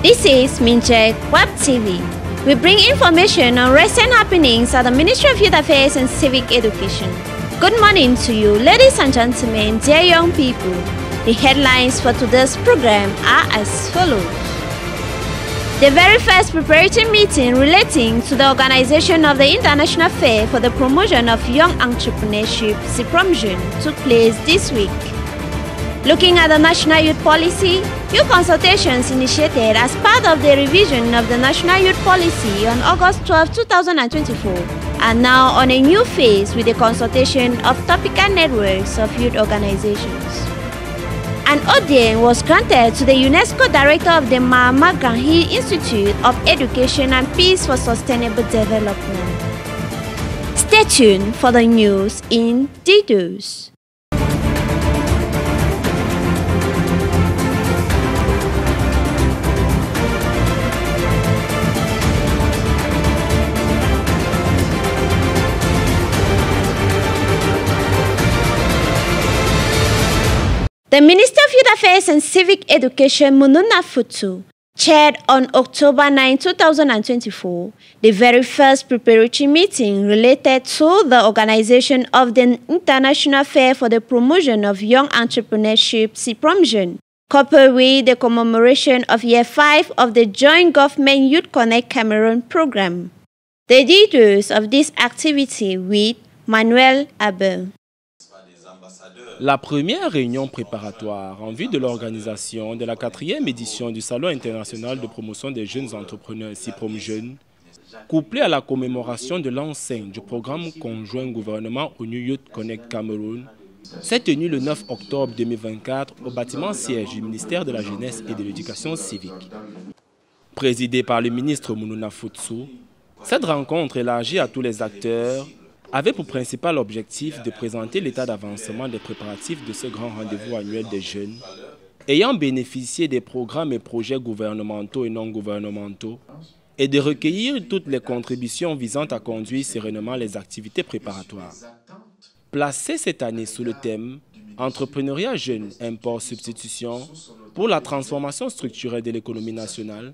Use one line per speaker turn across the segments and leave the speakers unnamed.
This is Mincheck Web TV. We bring information on recent happenings at the Ministry of Youth Affairs and Civic Education. Good morning to you, ladies and gentlemen, dear young people. The headlines for today's program are as follows. The very first preparatory meeting relating to the organization of the International Fair for the Promotion of Young Entrepreneurship, CIPROMJEUNE, took place this week. Looking at the National Youth Policy, youth consultations initiated as part of the revision of the National Youth Policy on August 12, 2024 are now on a new phase with the consultation of topical networks of youth organizations. An audience was granted to the UNESCO Director of the Mahatma Gandhi Institute of Education and Peace for Sustainable Development. Stay tuned for the news in details. The Minister of Youth Affairs and Civic Education, Mununa Futu, chaired on October 9, 2024, the very first preparatory meeting related to the organization of the International Fair for the Promotion of Young Entrepreneurship, CIPROMJEUNE, coupled with the commemoration of Year 5 of the Joint Government Youth Connect Cameroon program. The details of this activity with Manuel Abel.
La première réunion préparatoire en vue de l'organisation de la 4e édition du Salon international de promotion des jeunes entrepreneurs CIPROMJEUNE, couplée à la commémoration de l'an 5 du programme conjoint gouvernement-ONU Youth Connect Cameroun, s'est tenue le 9 octobre 2024 au bâtiment siège du ministère de la Jeunesse et de l'Éducation civique. Présidée par le ministre Mununa Futu, cette rencontre élargie à tous les acteurs avait pour principal objectif de présenter l'état d'avancement des préparatifs de ce grand rendez-vous annuel des jeunes, ayant bénéficié des programmes et projets gouvernementaux et non gouvernementaux, et de recueillir toutes les contributions visant à conduire sereinement les activités préparatoires. Placé cette année sous le thème « Entrepreneuriat jeune, import, substitution » pour la transformation structurelle de l'économie nationale,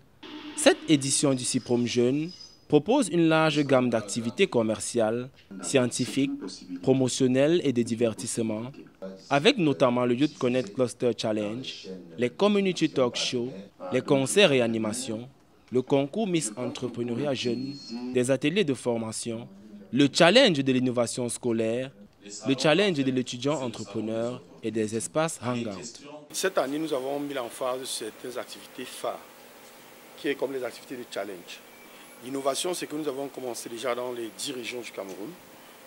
cette édition du CIPROMJEUNE propose une large gamme d'activités commerciales, scientifiques, promotionnelles et de divertissement, avec notamment le Youth Connect Cluster Challenge, les Community Talk Shows, les concerts et animations, le concours Miss Entrepreneuriat Jeune, des ateliers de formation, le challenge de l'innovation scolaire, le challenge de l'étudiant entrepreneur et des espaces hangout.
Cette année, nous avons mis en phase certaines activités phares, qui est comme les activités de challenge. L'innovation, c'est que nous avons commencé déjà dans les 10 régions du Cameroun.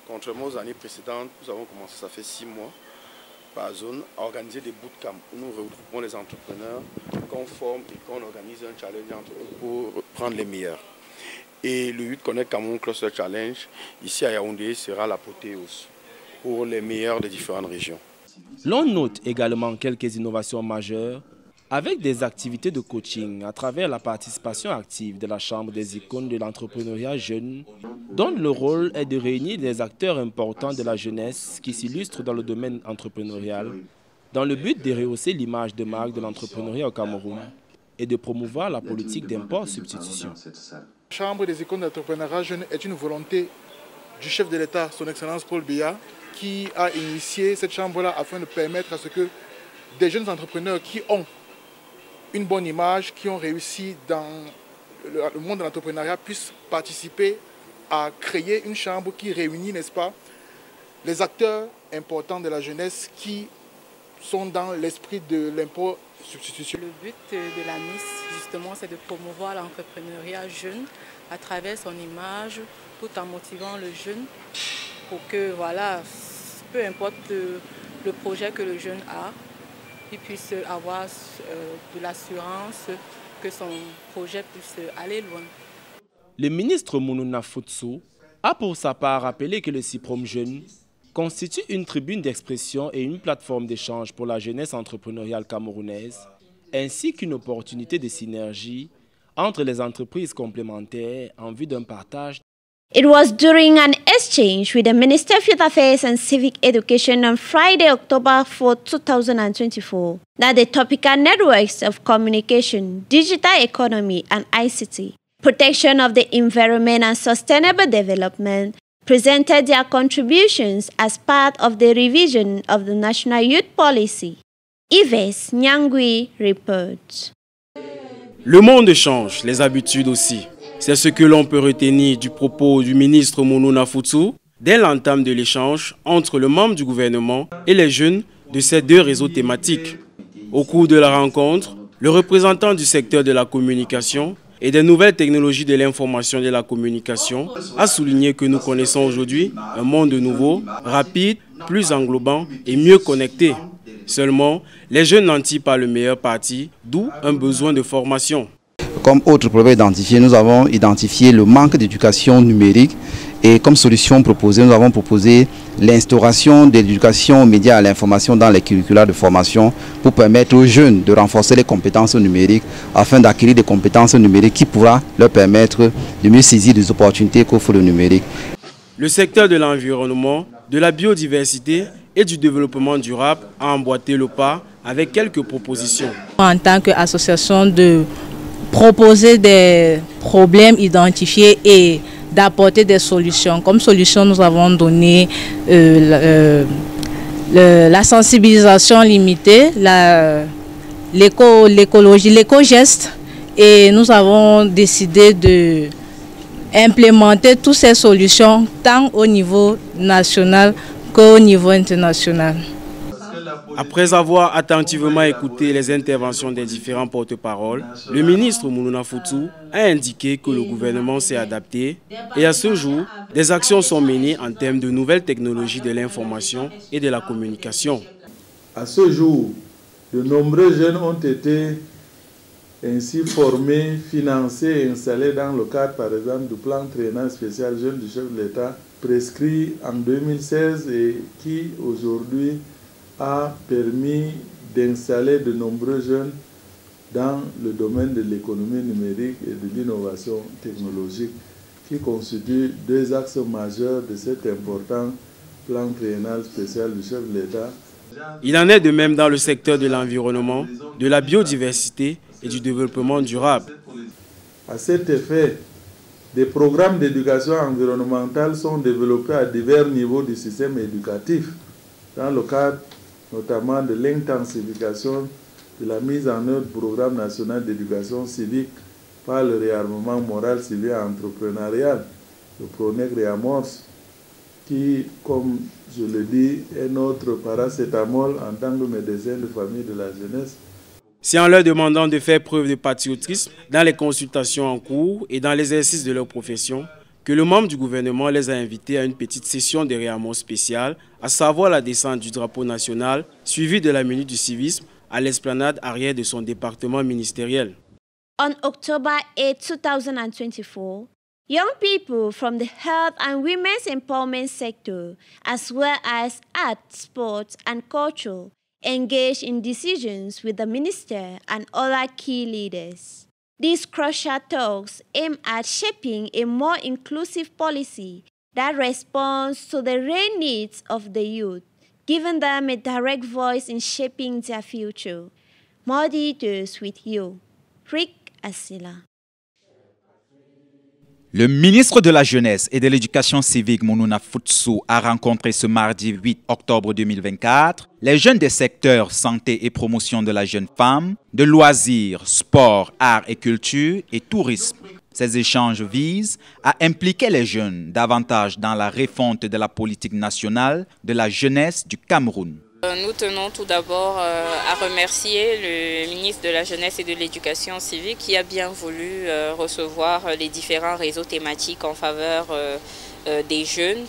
Contrairement aux années précédentes, nous avons commencé, ça fait 6 mois, par zone, à organiser des bootcamps où nous regroupons les entrepreneurs qu'on forme et qu'on organise un challenge entre eux pour prendre les meilleurs. Et le Youth Connect Cameroun Cluster Challenge, ici à Yaoundé, sera l'apothéose pour les meilleurs des différentes régions.
L'on note également quelques innovations majeures avec des activités de coaching à travers la participation active de la Chambre des icônes de l'entrepreneuriat jeune, dont le rôle est de réunir des acteurs importants de la jeunesse qui s'illustrent dans le domaine entrepreneurial, dans le but de rehausser l'image de marque de l'entrepreneuriat au Cameroun et de promouvoir la politique d'import-substitution.
La Chambre des icônes de l'entrepreneuriat jeune est une volonté du chef de l'État, son Excellence Paul Biya, qui a initié cette chambre-là afin de permettre à ce que des jeunes entrepreneurs qui ont une bonne image, qui ont réussi dans le monde de l'entrepreneuriat puissent participer à créer une chambre qui réunit, n'est-ce pas, les acteurs importants de la jeunesse qui sont dans l'esprit de l'impôt-substitution.
Le but de la MIS, justement, c'est de promouvoir l'entrepreneuriat jeune à travers son image, tout en motivant le jeune pour que, voilà, peu importe le projet que le jeune a, il puisse avoir de l'assurance que son projet puisse aller loin.
Le ministre Mununa Futu a pour sa part rappelé que le CIPROMJEUNE constitue une tribune d'expression et une plateforme d'échange pour la jeunesse entrepreneuriale camerounaise, ainsi qu'une opportunité de synergie entre les entreprises complémentaires en vue d'un partage
It was during an exchange with the Minister of Youth Affairs and Civic Education on Friday, October 4, 2024, that the topical networks of communication, digital economy, and ICT, protection of the environment and sustainable development, presented their contributions as part of the revision of the National Youth Policy. Yves Nyangui reports.
Le monde change, les habitudes aussi. C'est ce que l'on peut retenir du propos du ministre Mounouna Foutsou dès l'entame de l'échange entre le membre du gouvernement et les jeunes de ces deux réseaux thématiques. Au cours de la rencontre, le représentant du secteur de la communication et des nouvelles technologies de l'information et de la communication a souligné que nous connaissons aujourd'hui un monde nouveau, rapide, plus englobant et mieux connecté. Seulement, les jeunes n'en tirent pas le meilleur parti, d'où un besoin de formation.
Comme autre problème identifié, nous avons identifié le manque d'éducation numérique et comme solution proposée, nous avons proposé l'instauration de l'éducation aux médias et à l'information dans les curricula de formation pour permettre aux jeunes de renforcer les compétences numériques afin d'acquérir des compétences numériques qui pourra leur permettre de mieux saisir les opportunités qu'offre le numérique.
Le secteur de l'environnement, de la biodiversité et du développement durable a emboîté le pas avec quelques propositions.
En tant qu'association de proposer des problèmes identifiés et d'apporter des solutions. Comme solution, nous avons donné la sensibilisation limitée, l'écologie, l'éco-geste, et nous avons décidé d'implémenter toutes ces solutions tant au niveau national qu'au niveau international.
Après avoir attentivement écouté les interventions des différents porte-paroles, le ministre Mounouna Foutsou a indiqué que le gouvernement s'est adapté et à ce jour, des actions sont menées en termes de nouvelles technologies de l'information et de la communication.
À ce jour, de nombreux jeunes ont été ainsi formés, financés et installés dans le cadre, par exemple, du plan triennal spécial jeunes du chef de l'État, prescrit en 2016 et qui aujourd'hui a permis d'installer de nombreux jeunes dans le domaine de l'économie numérique et de l'innovation technologique, qui constituent deux axes majeurs de cet important plan triennal spécial du chef de l'État.
Il en est de même dans le secteur de l'environnement, de la biodiversité et du développement durable.
À cet effet, des programmes d'éducation environnementale sont développés à divers niveaux du système éducatif, dans le cadre notamment de l'intensification de la mise en œuvre du programme national d'éducation civique par le réarmement moral, civil et entrepreneurial, le PRONEC Réamorce, qui, comme je le dis, est notre paracétamol en tant que médecin de famille de la jeunesse.
C'est en leur demandant de faire preuve de patriotisme dans les consultations en cours et dans l'exercice de leur profession que le membre du gouvernement les a invités à une petite session de réamont spéciale, à savoir la descente du drapeau national, suivie de la minute du civisme à l'esplanade arrière de son département ministériel.
On October 8, 2024, young people from the health and women's empowerment sector, as well as art, sports, and culture, engaged in decisions with the minister and other key leaders. These crucial talks aim at shaping a more inclusive policy that responds to the real needs of the youth, giving them a direct voice in shaping their future. More details with you, Rick Asila.
Le ministre de la Jeunesse et de l'Éducation civique Mounouna Foutsou a rencontré ce mardi 8 octobre 2024 les jeunes des secteurs santé et promotion de la jeune femme, de loisirs, sport, arts et culture et tourisme. Ces échanges visent à impliquer les jeunes davantage dans la refonte de la politique nationale de la jeunesse du Cameroun.
Nous tenons tout d'abord à remercier le ministre de la Jeunesse et de l'Éducation civique qui a bien voulu recevoir les différents réseaux thématiques en faveur des jeunes,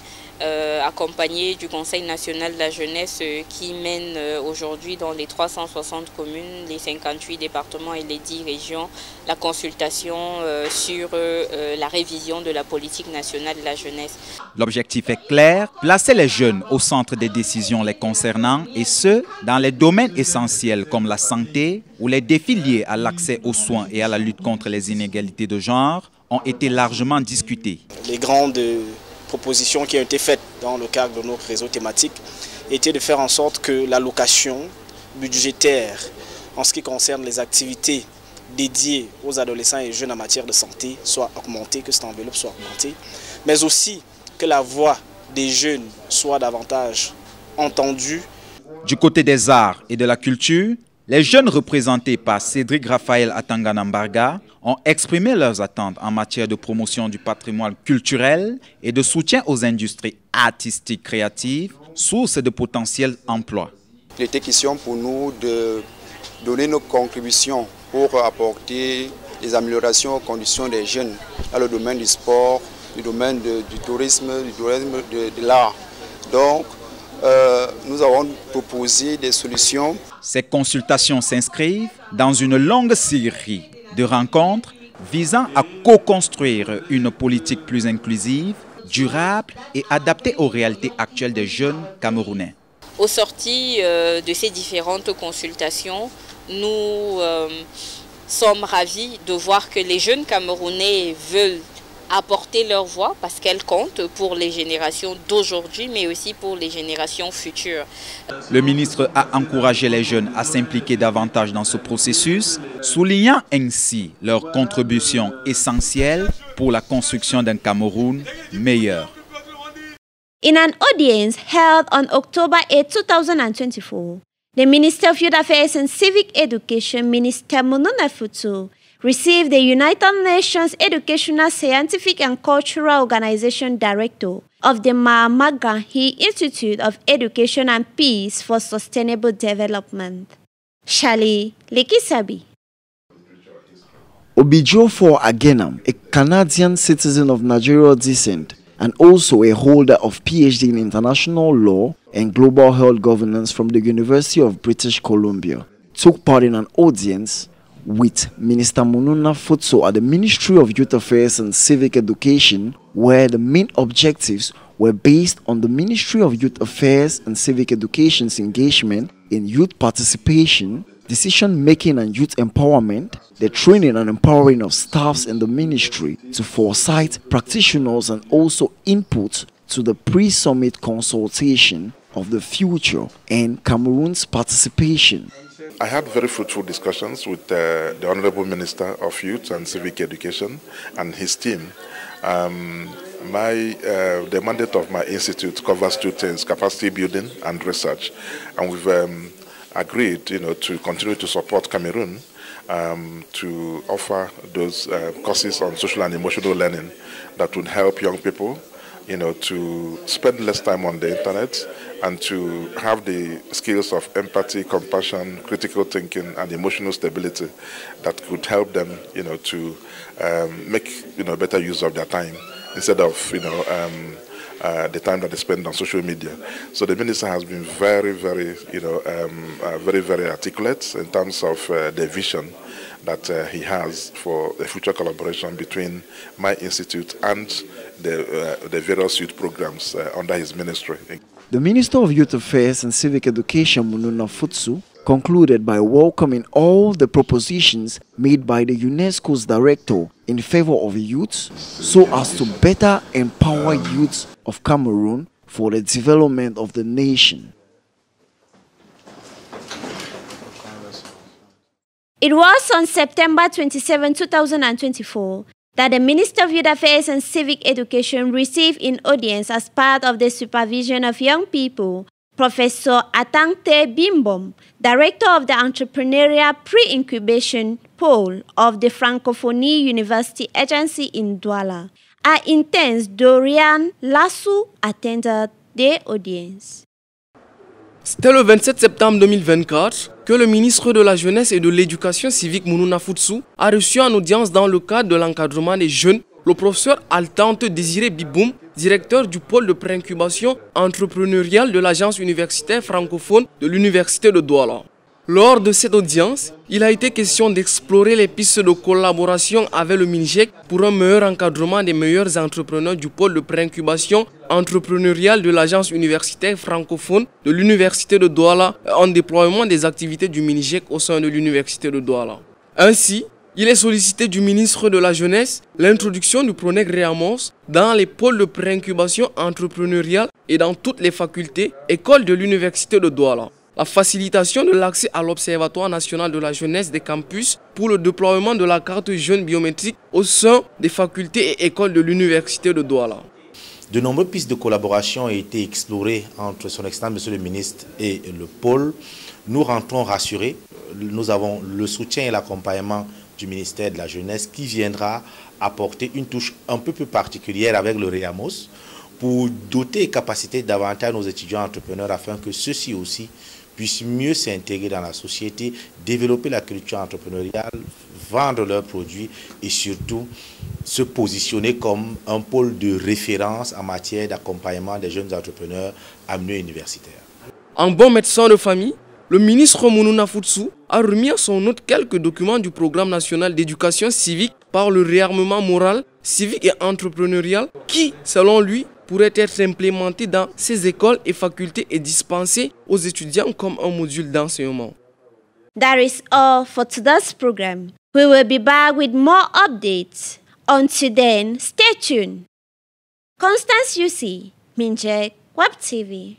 accompagné du Conseil national de la jeunesse qui mène aujourd'hui dans les 360 communes, les 58 départements et les 10 régions la consultation sur la révision de la politique nationale de la jeunesse.
L'objectif est clair, placer les jeunes au centre des décisions les concernant et ce, dans les domaines essentiels comme la santé ou les défis liés à l'accès aux soins et à la lutte contre les inégalités de genre, ont été largement discutés.
Les grandes propositions qui ont été faites dans le cadre de notre réseau thématique étaient de faire en sorte que l'allocation budgétaire en ce qui concerne les activités dédiées aux adolescents et jeunes en matière de santé soit augmentée, que cette enveloppe soit augmentée, mais aussi que la voix des jeunes soit davantage entendue.
Du côté des arts et de la culture, les jeunes représentés par Cédric Raphaël Atanganambarga ont exprimé leurs attentes en matière de promotion du patrimoine culturel et de soutien aux industries artistiques créatives, source de potentiels emplois.
Il était question pour nous de donner nos contributions pour apporter des améliorations aux conditions des jeunes dans le domaine du sport, du domaine du tourisme, de l'art. Donc, nous avons proposé des solutions.
Ces consultations s'inscrivent dans une longue série de rencontres visant à co-construire une politique plus inclusive, durable et adaptée aux réalités actuelles des jeunes Camerounais.
Au sorti de ces différentes consultations, nous sommes ravis de voir que les jeunes Camerounais veulent apporter leur voix parce qu'elle compte pour les générations d'aujourd'hui mais aussi pour les générations futures.
Le ministre a encouragé les jeunes à s'impliquer davantage dans ce processus, soulignant ainsi leur contribution essentielle pour la construction d'un Cameroun meilleur.
In an audience held on October 8, 2024, the Minister of Youth Affairs and Civic Education, Minister Mununa Futsu, received the United Nations Educational, Scientific and Cultural Organization Director of the Mahatma Gandhi Institute of Education and Peace for Sustainable Development, Charlie Lekisabi.
Obijofor Agenam, a Canadian citizen of Nigerian descent and also a holder of PhD in International Law and Global Health Governance from the University of British Columbia, took part in an audience with Minister Mununa Futsu at the Ministry of Youth Affairs and Civic Education, where the main objectives were based on the Ministry of Youth Affairs and Civic Education's engagement in youth participation, decision-making and youth empowerment, the training and empowering of staffs in the ministry to foresight practitioners and also input to the pre-summit consultation of the future and Cameroon's participation.
I had very fruitful discussions with the Honorable Minister of Youth and Civic Education and his team. The mandate of my institute covers two things: capacity building and research. And we've agreed, to continue to support Cameroon to offer those courses on social and emotional learning that would help young people, to spend less time on the internet and to have the skills of empathy, compassion, critical thinking, and emotional stability that could help them, to make, better use of their time instead of, the time that they spend on social media. So the minister has been very, very, very articulate in terms of the vision that he has for the future collaboration between my institute and the various youth programs under his ministry.
The Minister of Youth Affairs and Civic Education, Mununa Futsu, concluded by welcoming all the propositions made by the UNESCO's director in favor of youth so as to better empower youths of Cameroon for the development of the nation.
It was on September 27, 2024, that the Minister of Youth Affairs and Civic Education received in audience as part of the supervision of young people, Professor Atangte Bimbom, Director of the Entrepreneurial Pre-Incubation Pole of the Francophonie University Agency in Douala. À Intense, Dorian Lassou attended the audience.
C'était le 27 septembre 2024 que le ministre de la Jeunesse et de l'Éducation civique Mununa Futsu a reçu en audience dans le cadre de l'encadrement des jeunes le professeur Altante Désiré Biboum, directeur du pôle de préincubation entrepreneuriale de l'agence universitaire francophone de l'université de Douala. Lors de cette audience, il a été question d'explorer les pistes de collaboration avec le MINJEC pour un meilleur encadrement des meilleurs entrepreneurs du pôle de préincubation entrepreneuriale de l'agence universitaire francophone de l'université de Douala en déploiement des activités du MINJEC au sein de l'université de Douala. Ainsi, Il est sollicité du ministre de la Jeunesse l'introduction du Pronec Réamos dans les pôles de préincubation entrepreneuriale et dans toutes les facultés, écoles de l'Université de Douala. La facilitation de l'accès à l'Observatoire national de la jeunesse des campus pour le déploiement de la carte jeune biométrique au sein des facultés et écoles de l'Université de Douala.
De nombreuses pistes de collaboration ont été explorées entre son Excellence Monsieur le ministre et le pôle. Nous rentrons rassurés. Nous avons le soutien et l'accompagnement du ministère de la Jeunesse qui viendra apporter une touche un peu plus particulière avec le REAMOS pour doter et capaciter davantage nos étudiants entrepreneurs afin que ceux-ci aussi puissent mieux s'intégrer dans la société, développer la culture entrepreneuriale, vendre leurs produits et surtout se positionner comme un pôle de référence en matière d'accompagnement des jeunes entrepreneurs à milieu universitaire.
En bon médecin de famille, le ministre Mounouna Futsu a remis à son hôte quelques documents du programme national d'éducation civique par le réarmement moral, civique et entrepreneurial qui, selon lui, pourrait être implémenté dans ces écoles et facultés et dispensé aux étudiants comme un module d'enseignement.
That is all for today's program. We will be back with more updates. Until then, stay tuned. Constance UC, Minjek, Web TV.